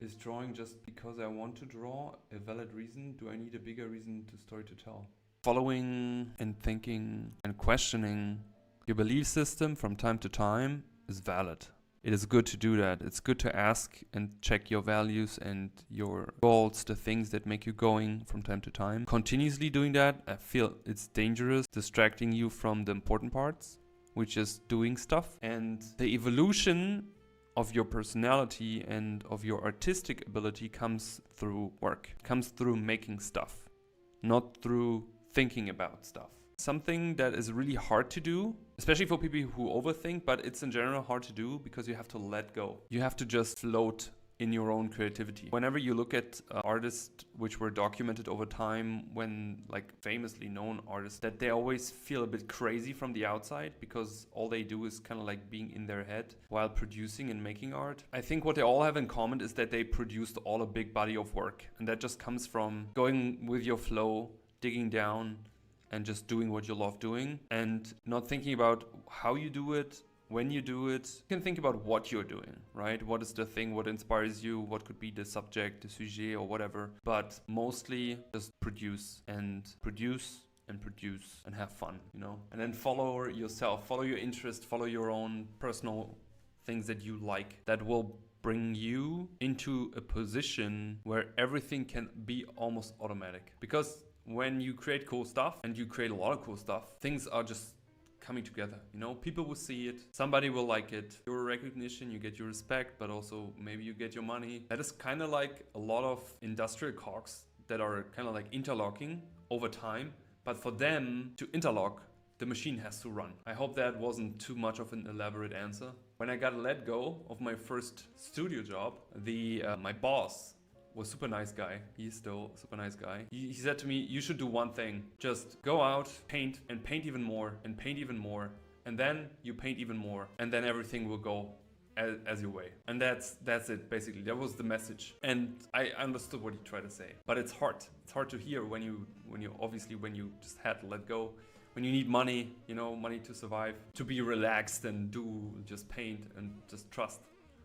Is drawing just because I want to draw a valid reason? Do I need a bigger reason to story to tell? Following and thinking and questioning your belief system from time to time is valid. It is good to do that. It's good to ask and check your values and your goals, the things that make you going from time to time. Continuously doing that, I feel it's dangerous, distracting you from the important parts, which is doing stuff. And the evolution of your personality and of your artistic ability comes through work, comes through making stuff, not through thinking about stuff. Something that is really hard to do, especially for people who overthink, but it's in general hard to do because you have to let go. You have to just float in your own creativity. Whenever you look at artists which were documented over time, when like famously known artists, that they always feel a bit crazy from the outside because all they do is kind of like being in their head while producing and making art. I think what they all have in common is that they produced all a big body of work, and that just comes from going with your flow, digging down, and just doing what you love doing and not thinking about how you do it, when you do it. You can think about what you're doing, right? What is the thing, what inspires you, what could be the subject, the sujet or whatever. But mostly just produce and produce and produce and have fun, you know? And then follow yourself, follow your interest, follow your own personal things that you like that will bring you into a position where everything can be almost automatic. Because when you create cool stuff, and you create a lot of cool stuff, things are just coming together, you know? People will see it, somebody will like it, your recognition, you get your respect, but also maybe you get your money. That is kind of like a lot of industrial cogs that are kind of like interlocking over time, but for them to interlock, the machine has to run. I hope that wasn't too much of an elaborate answer. When I got let go of my first studio job, my boss was super nice guy. He's still a super nice guy. He said to me, you should do one thing. Just go out, paint, and paint even more, and paint even more. And then you paint even more. And then everything will go as your way. And that's it, basically. That was the message. And I understood what he tried to say. But it's hard. It's hard to hear when you just had to let go. When you need money, you know, money to survive. To be relaxed and just paint and just trust.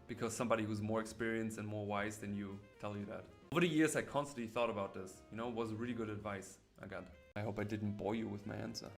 Because somebody who's more experienced and more wise than you tell you that. Over the years, I constantly thought about this. You know, it was really good advice I got. I hope I didn't bore you with my answer.